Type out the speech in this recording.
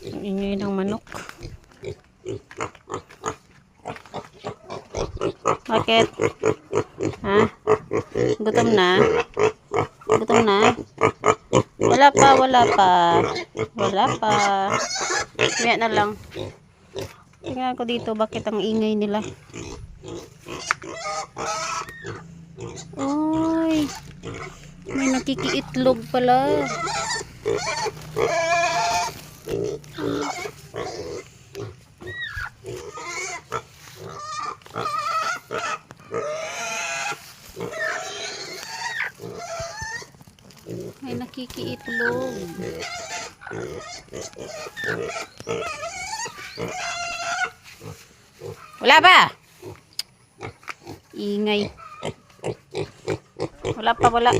Ang ingay ng manok. Bakit? Ha? Gutom na? Gutom na? Wala pa, wala pa. Wala pa. Maya na lang. Tingnan ko dito, bakit ang ingay nila? Uy, may nakikiitlog pala. May nakikiitlog. Wala ba? Ingay. Wala pa, wala.